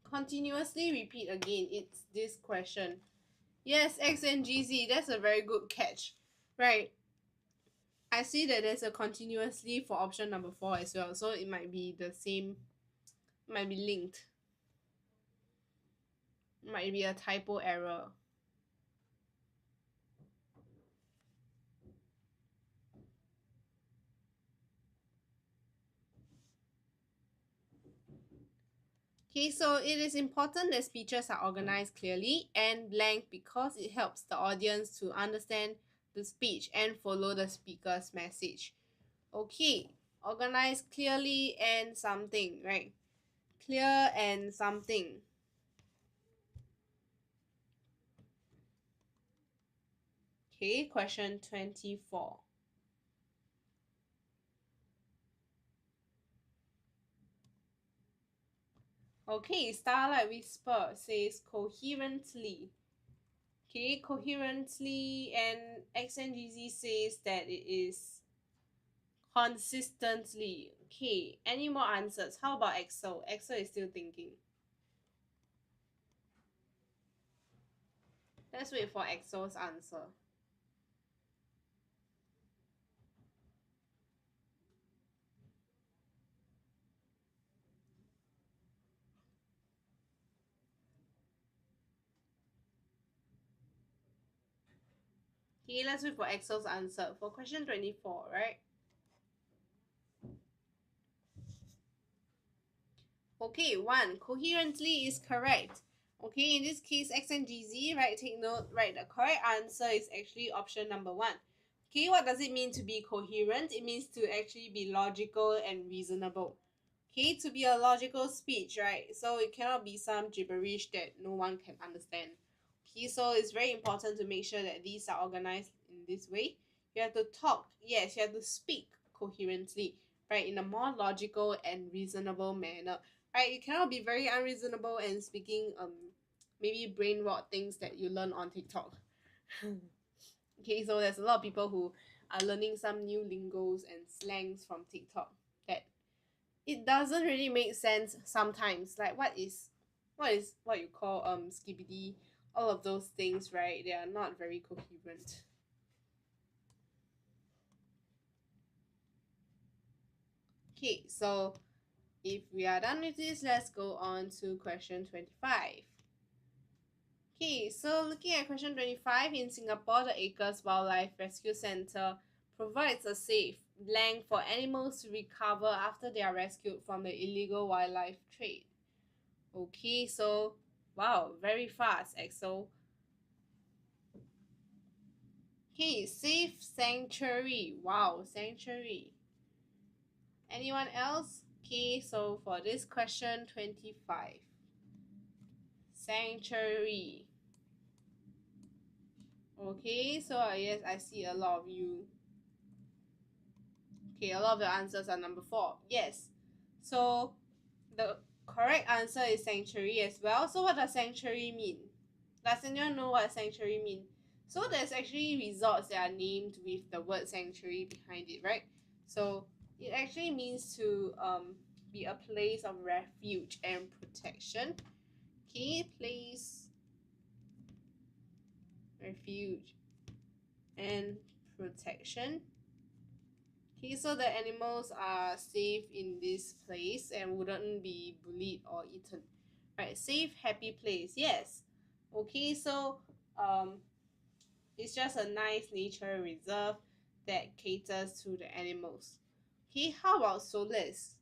Continuously repeat again, it's this question. Yes, X and GZ, that's a very good catch, right? I see that there's a continuously for option number 4 as well, so it might be the same, might be linked, might be a typo error. Okay, so it is important that speeches are organized clearly and blank because it helps the audience to understand the speech and follow the speaker's message. Okay, organized clearly and something, right? Clear and something. Okay, question 24. Okay, Starlight Whisper says coherently. Okay, coherently, and XNGZ says that it is consistently. Okay, any more answers? How about Excel? Excel is still thinking. Let's wait for Excel's answer. Okay, let's wait for Excel's answer for question 24, right? Okay, 1. Coherently is correct. Okay, in this case, X and GZ, right? Take note, right? The correct answer is actually option number 1. Okay, what does it mean to be coherent? It means to actually be logical and reasonable. Okay, to be a logical speech, right? So it cannot be some gibberish that no one can understand. Okay, so it's very important to make sure that these are organized in this way. You have to talk, yes, you have to speak coherently, right? In a more logical and reasonable manner, right? You cannot be very unreasonable and speaking maybe brain rot things that you learn on TikTok. Okay, so there's a lot of people who are learning some new lingos and slangs from TikTok that it doesn't really make sense sometimes. Like what you call skibidi, all of those things, right? They are not very coherent. Okay, so if we are done with this, let's go on to question 25. Okay, so looking at question 25, in Singapore, the Acres Wildlife Rescue Centre provides a safe blank for animals to recover after they are rescued from the illegal wildlife trade. Okay, so wow, very fast, Axel. Okay, safe sanctuary. Wow, sanctuary. Anyone else? Okay, so for this question 25, sanctuary. Okay, so yes, I see a lot of you. Okay, a lot of the answers are number 4. Yes. So the correct answer is sanctuary as well. So what does sanctuary mean? Does anyone know what sanctuary mean? So there's actually resorts that are named with the word sanctuary behind it, right? So it actually means to be a place of refuge and protection. Okay, place, refuge, and protection. Okay, so the animals are safe in this place and wouldn't be bullied or eaten. Right, safe, happy place. Yes. Okay, so it's just a nice nature reserve that caters to the animals. Okay, how about solace?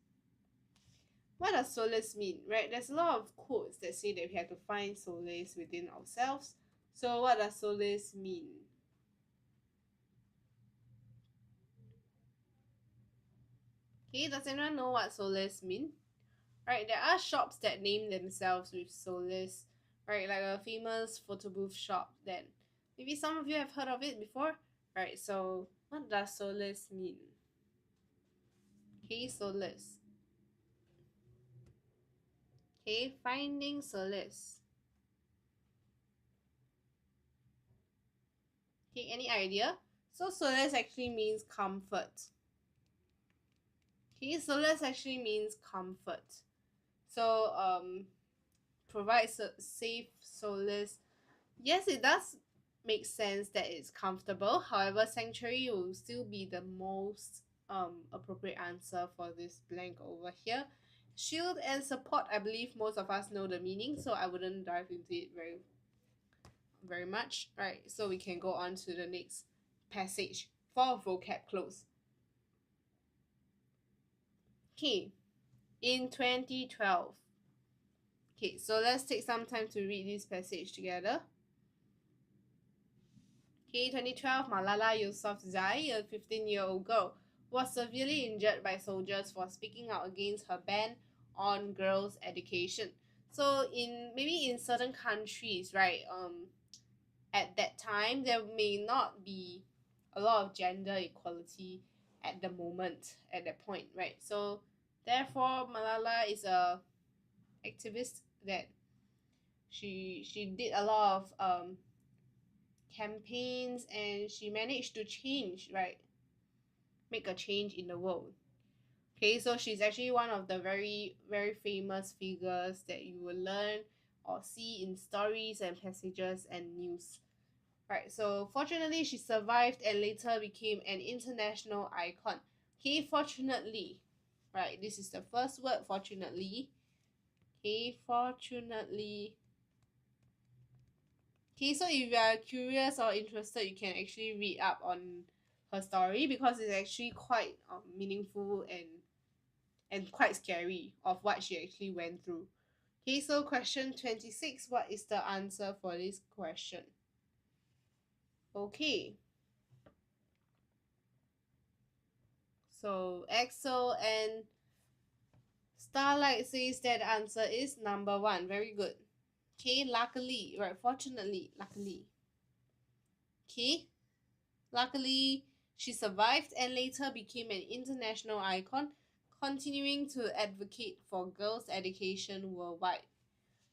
What does solace mean? Right, there's a lot of quotes that say that we have to find solace within ourselves. So what does solace mean? Okay, does anyone know what solace mean? Right, there are shops that name themselves with solace, right, like a famous photo booth shop that maybe some of you have heard of it before. Right, so what does solace mean? Okay, solace. Okay, finding solace. Okay, any idea? So solace actually means comfort. Okay, solace actually means comfort. So provides a safe solace. Yes, it does make sense that it's comfortable. However, sanctuary will still be the most appropriate answer for this blank over here. Shield and support, I believe most of us know the meaning, so I wouldn't dive into it very much. Right, so we can go on to the next passage for vocab close. Okay, in 2012. Okay, so let's take some time to read this passage together. Okay, 2012, Malala Yousafzai, a 15-year-old girl, was severely injured by soldiers for speaking out against her ban on girls' education. So maybe in certain countries, right, at that time there may not be a lot of gender equality at the moment, at that point, right? So therefore Malala is a activist that she did a lot of campaigns and she managed to change, right? Make a change in the world. Okay, so she's actually one of the very famous figures that you will learn or see in stories and passages and news. Right, so fortunately she survived and later became an international icon. Okay, fortunately, right, this is the first word, fortunately. Okay, fortunately. Okay, so if you are curious or interested, you can actually read up on her story because it's actually quite meaningful and quite scary of what she actually went through. Okay, so question 26, what is the answer for this question? Okay. So Axel and Starlight says that the answer is number 1. Very good. Okay, luckily, right, fortunately, luckily. Okay, luckily, she survived and later became an international icon, continuing to advocate for girls' education worldwide.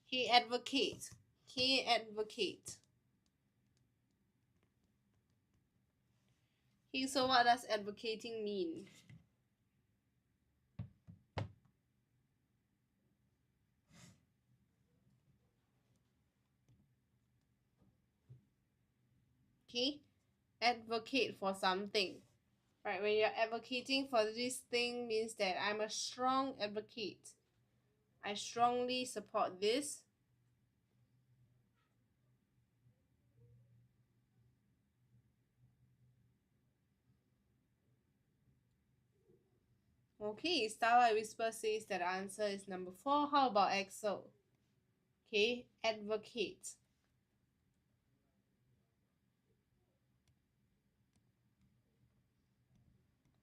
Okay, advocate. Okay, advocate. Okay, so what does advocating mean? Okay, advocate for something. Right, when you're advocating for this thing means that I'm a strong advocate. I strongly support this. Okay, Starlight Whisper says that the answer is number 4. How about Axel? Okay, advocate.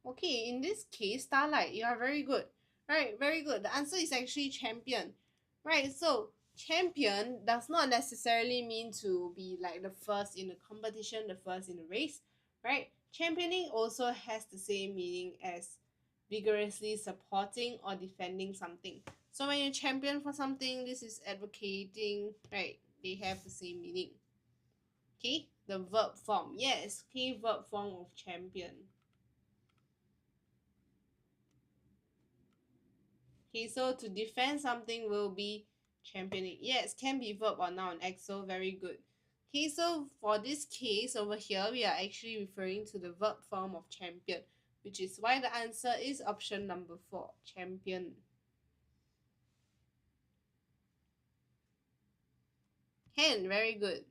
Okay, in this case, Starlight, you are very good. Right, very good. The answer is actually champion. Right, so champion does not necessarily mean to be like the first in the competition, the first in the race. Right, championing also has the same meaning as vigorously supporting or defending something. So when you champion for something, this is advocating, right? They have the same meaning. Okay, the verb form. Yes, okay, verb form of champion. Okay, so to defend something will be championing. Yes, can be verb or noun. EXO, very good. Okay, so for this case over here, we are actually referring to the verb form of champion, which is why the answer is option number 4, champion. Can, very good.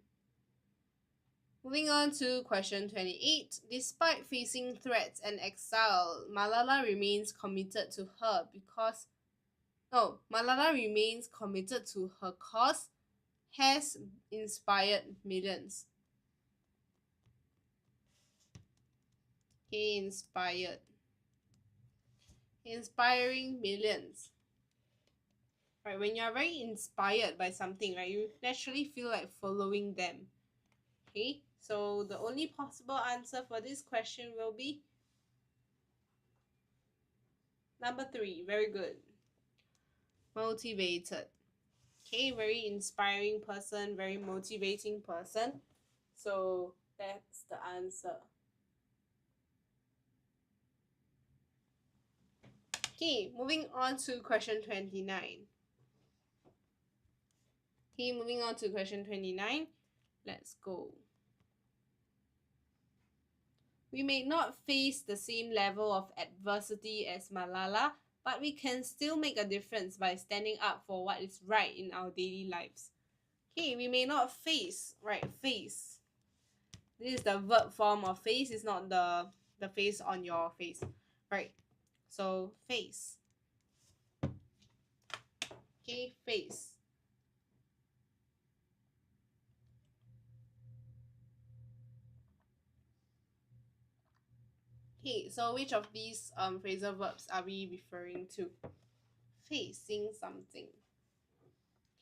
Moving on to question 28. Despite facing threats and exile, Malala remains committed to her because Malala remains committed to her cause has inspired millions. Okay, inspired. Inspiring millions. Right, when you're very inspired by something, right, you naturally feel like following them. Okay, so the only possible answer for this question will be number 3. Very good. Motivated. Okay, very inspiring person, very motivating person. So that's the answer. Okay, moving on to question 29. Okay, moving on to question 29. Let's go. We may not face the same level of adversity as Malala, but we can still make a difference by standing up for what is right in our daily lives. Okay, we may not face, right, face. This is the verb form of face, it's not the face on your face, right? So, face. Okay, face. Okay, so which of these phrasal verbs are we referring to? Facing something.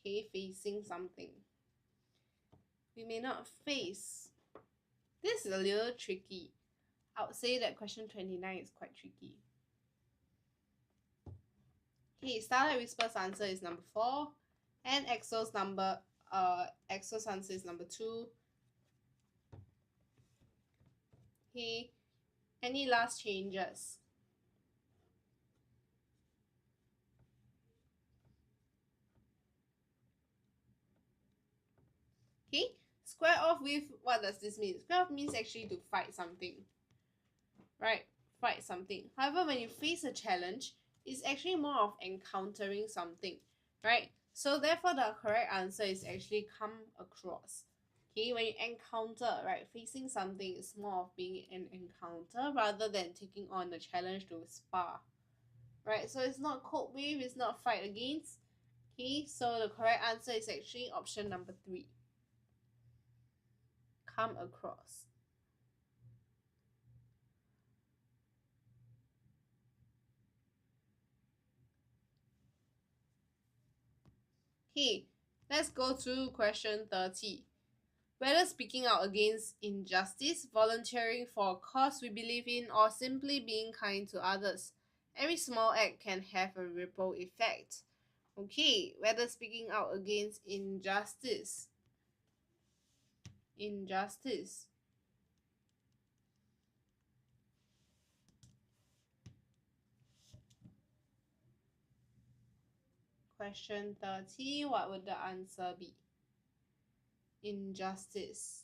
Okay, facing something. We may not face. This is a little tricky. I would say that question 29 is quite tricky. Okay, Starlight Whisper's answer is number 4, and EXO's answer is number 2. Okay, any last changes? Okay, square off with, what does this mean? Square off means actually to fight something, right? Fight something. However, when you face a challenge, it's actually more of encountering something, right? So therefore, the correct answer is actually come across. Okay, when you encounter, right, facing something is more of being an encounter rather than taking on the challenge to spar, right? So it's not cope with, it's not fight against. Okay, so the correct answer is actually option number 3. Come across. Okay, let's go to question 30. Whether speaking out against injustice, volunteering for a cause we believe in, or simply being kind to others, every small act can have a ripple effect. Okay, whether speaking out against injustice. Injustice. Question 30, what would the answer be? Injustice.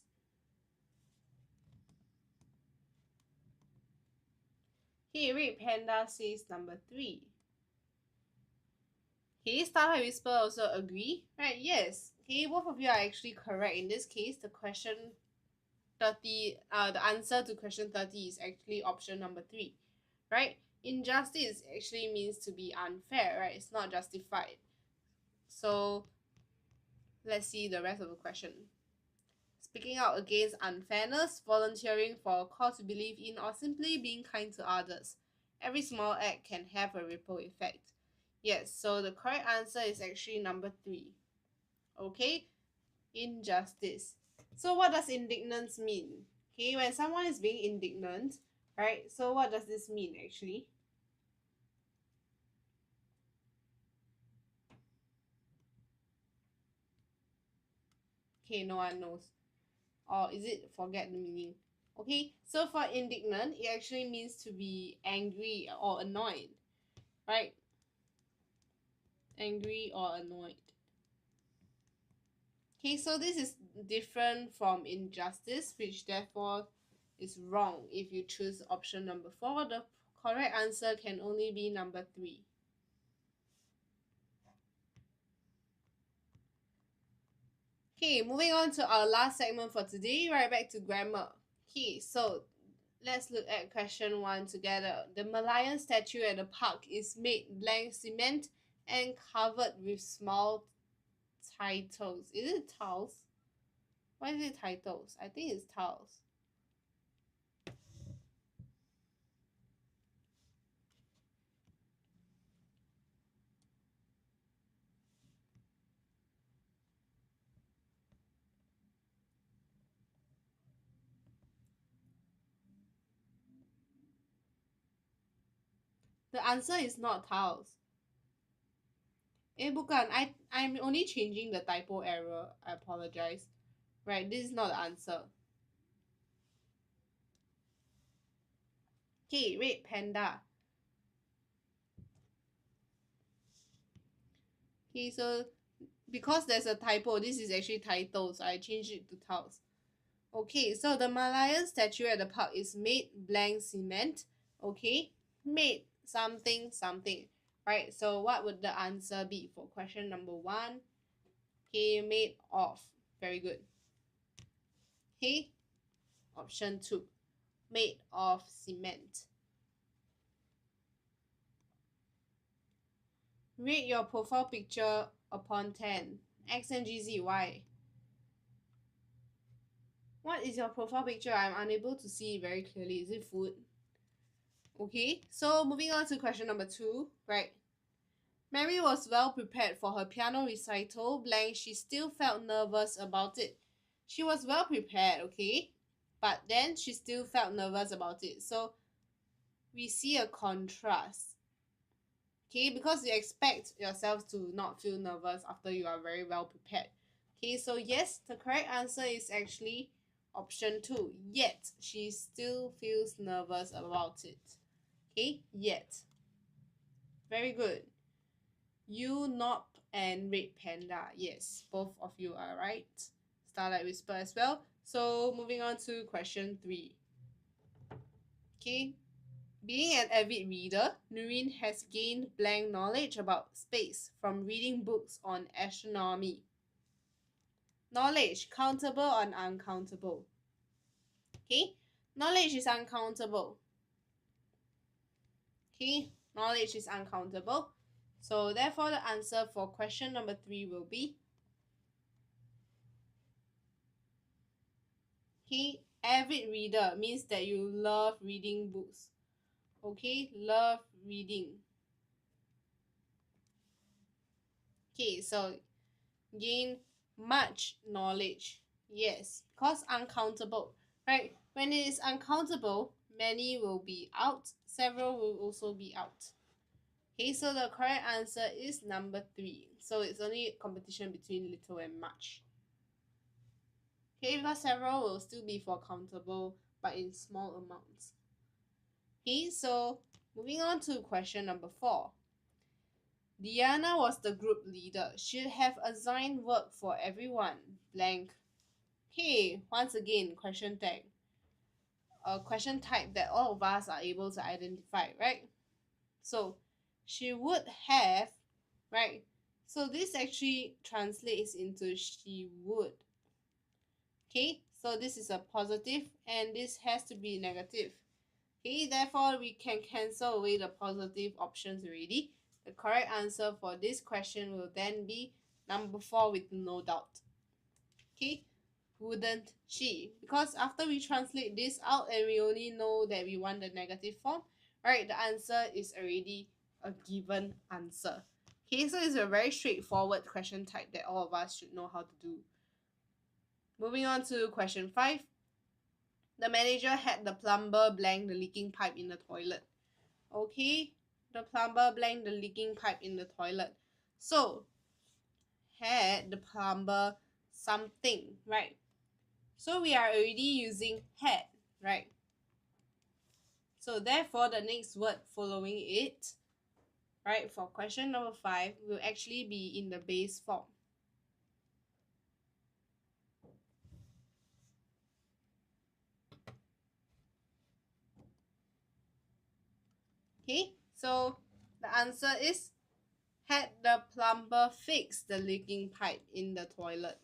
Okay, Red Panda says number 3. Okay, Starlight Whisper also agree, right? Yes. Okay, both of you are actually correct. In this case, the question 30, the answer to question 30 is actually option number 3, right? Injustice actually means to be unfair, right? It's not justified. So let's see the rest of the question. Speaking out against unfairness, volunteering for a cause you believe in, or simply being kind to others. Every small act can have a ripple effect. Yes, so the correct answer is actually number 3. Okay, injustice. So what does indignance mean? Okay, when someone is being indignant, right? So what does this mean actually? Okay, no one knows. Or is it forget the meaning? Okay, so for indignant, it actually means to be angry or annoyed, right? Angry or annoyed. Okay, so this is different from injustice, which therefore is wrong. If you choose option number 4, the correct answer can only be number 3. Okay, moving on to our last segment for today, right back to grammar. Okay, so let's look at question 1 together. The Malayan statue at the park is made blank cement and covered with small titles. Is it tiles? Why is it titles? I think it's tiles. The answer is not tiles. Bukan. I'm only changing the typo error. I apologize. Right, this is not the answer. Okay, red panda. Okay, so because there's a typo, this is actually titles. I changed it to tiles. Okay, so the Malayan statue at the park is made blank cement. Okay, made something something. Right, so what would the answer be for question number 1? Okay, made of. Very good. Okay, option 2, made of cement. Rate your profile picture upon 10. X and GZ, why? What is your profile picture? I'm unable to see very clearly. Is it food? Okay, so moving on to question number 2, right? Mary was well prepared for her piano recital, blank, she still felt nervous about it. She was well prepared, okay? But then she still felt nervous about it. So we see a contrast. Okay, because you expect yourself to not feel nervous after you are very well prepared. Okay, so yes, the correct answer is actually option 2. Yet, she still feels nervous about it. Okay, yet. Very good. You, Nop, and Red Panda. Yes, both of you are right. Starlight Whisper as well. So, moving on to question 3. Okay, being an avid reader, Noreen has gained blank knowledge about space from reading books on astronomy. Knowledge, countable or uncountable? Okay, knowledge is uncountable. Okay, knowledge is uncountable. So therefore the answer for question number 3 will be, okay, avid reader means that you love reading books. Okay, love reading. Okay, so gain much knowledge. Yes, because uncountable, right? When it is uncountable, many will be out, several will also be out. Okay, so the correct answer is number 3. So it's only competition between little and much. Okay, because several will still be for countable, but in small amounts. Okay, so moving on to question number 4. Diana was the group leader. Should have assigned work for everyone. Blank. Okay, once again, question tag. A question type that all of us are able to identify, right? So, she would have, right? So this actually translates into she would. Okay, so this is a positive and this has to be negative. Okay, therefore we can cancel away the positive options already. The correct answer for this question will then be number 4 with no doubt. Okay, wouldn't she? Because after we translate this out and we only know that we want the negative form, right, the answer is already a given answer. Okay, so it's a very straightforward question type that all of us should know how to do. Moving on to question 5. The manager had the plumber blank the leaking pipe in the toilet. Okay, the plumber blank the leaking pipe in the toilet. So, had the plumber something, right? So we are already using had, right? So therefore, the next word following it, right, for question number 5 will actually be in the base form. Okay, so the answer is, had the plumber fix the leaking pipe in the toilet.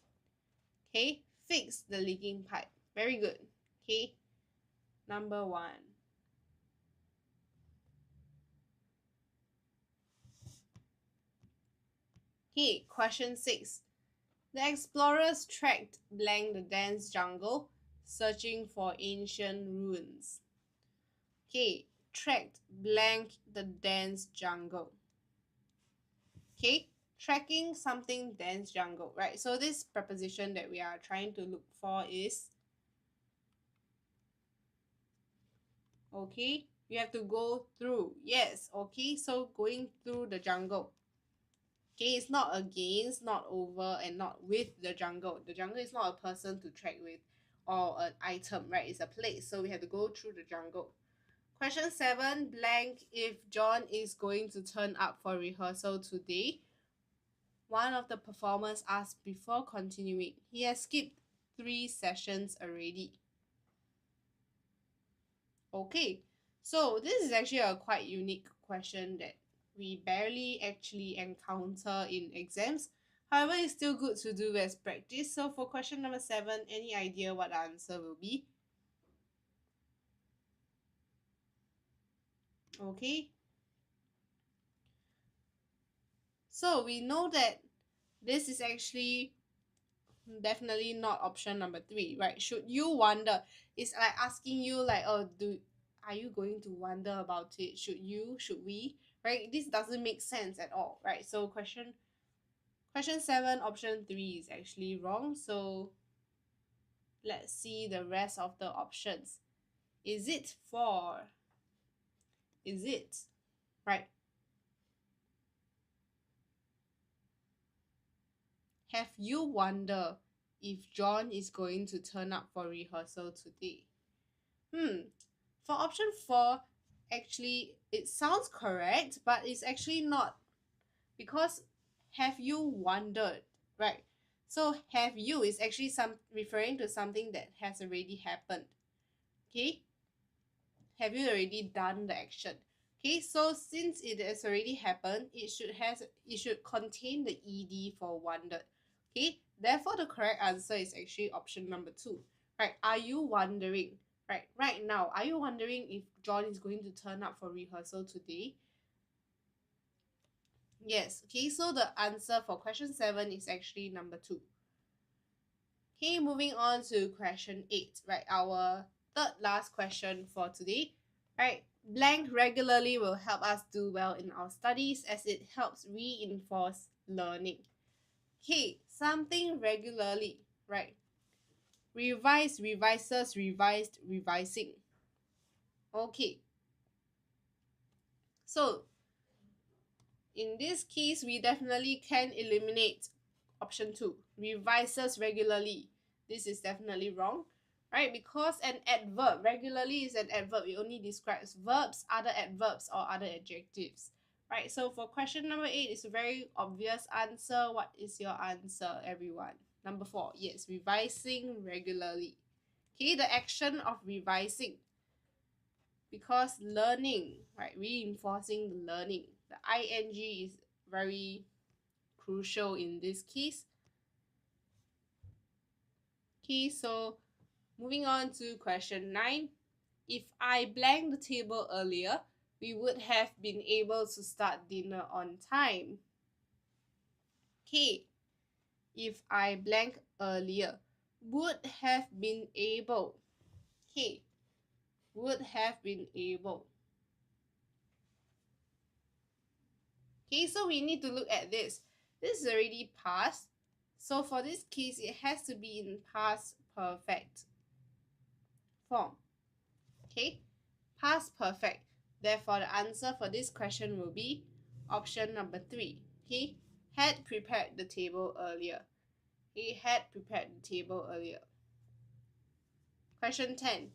Okay, fix the leaking pipe. Very good. Okay, number 1. Okay, question 6. The explorers trekked blank the dense jungle, searching for ancient ruins. Okay, trekked blank the dense jungle. Okay, tracking something dense jungle, right? So this preposition that we are trying to look for is, okay, you have to go through. Yes, okay, so going through the jungle. Okay, it's not against, not over, and not with the jungle. The jungle is not a person to track with or an item, right? It's a place, so we have to go through the jungle. Question 7, blank, if John is going to turn up for rehearsal today, one of the performers asked before continuing. He has skipped 3 sessions already. Okay, so this is actually a quite unique question that we barely actually encounter in exams. However, it's still good to do as practice. So for question number 7, any idea what the answer will be? Okay. So we know that this is actually definitely not option number 3, right? Should you wonder? It's like asking you like, oh, are you going to wonder about it? Should you? Should we? Right? This doesn't make sense at all, right? So question 7, option 3 is actually wrong. So let's see the rest of the options. Is it right? Have you wonder if John is going to turn up for rehearsal today? For option 4, actually it sounds correct, but it's actually not, because have you wondered, right? So have you is actually referring to something that has already happened. Okay, have you already done the action? Okay, so since it has already happened, it should contain the ed for wondered. Okay, therefore the correct answer is actually option number 2, right? Are you wondering, right now, are you wondering if John is going to turn up for rehearsal today? Yes, okay, so the answer for question 7 is actually number 2. Okay, moving on to question 8, right? Our third last question for today, right? Blank regularly will help us do well in our studies as it helps reinforce learning. Okay, something regularly, right? Revise, revises, revised, revising. Okay, so in this case, we definitely can eliminate option 2, revises regularly. This is definitely wrong, right? Because an adverb, regularly is an adverb. It only describes verbs, other adverbs, or other adjectives, right? So for question number 8, it's a very obvious answer. What is your answer, everyone? Number 4, yes, revising regularly. Okay, the action of revising, because learning, right, reinforcing the learning, the ing is very crucial in this case. Okay, so moving on to question 9. If I blanked the table earlier, we would have been able to start dinner on time. Okay, if I blank earlier, would have been able. Okay, would have been able. Okay, so we need to look at this. This is already past. So for this case, it has to be in past perfect form. Okay, past perfect. Therefore, the answer for this question will be option number 3. Okay, had prepared the table earlier. He had prepared the table earlier. Question 10.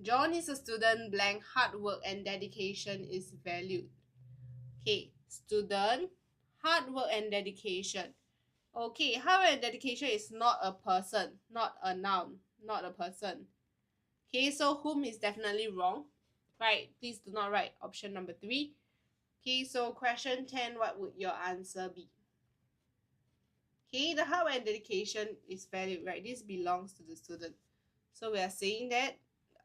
John is a student blank. Hard work and dedication is valued. Okay, student, hard work and dedication. Okay, hard work and dedication is not a person, not a noun, not a person. Okay, so whom is definitely wrong. Right, please do not write option number 3. Okay, so question 10, what would your answer be? Okay, the hard work and dedication is valued, right? This belongs to the student. So we are saying that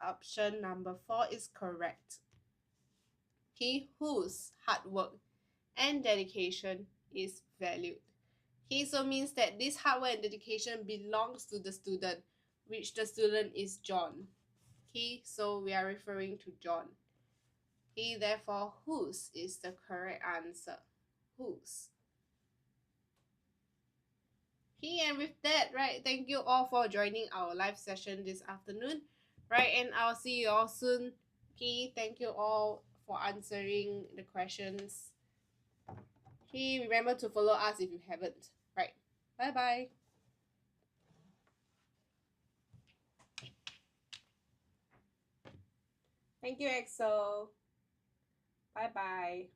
option number 4 is correct. Okay, whose hard work and dedication is valued. Okay, so means that this hard work and dedication belongs to the student, which the student is John. Okay, so we are referring to John. Okay, therefore, whose is the correct answer? Whose? Okay, and with that, right, thank you all for joining our live session this afternoon. Right, and I'll see you all soon. Okay, thank you all for answering the questions. Okay, remember to follow us if you haven't. Right, bye-bye. Thank you, EXO. Bye-bye.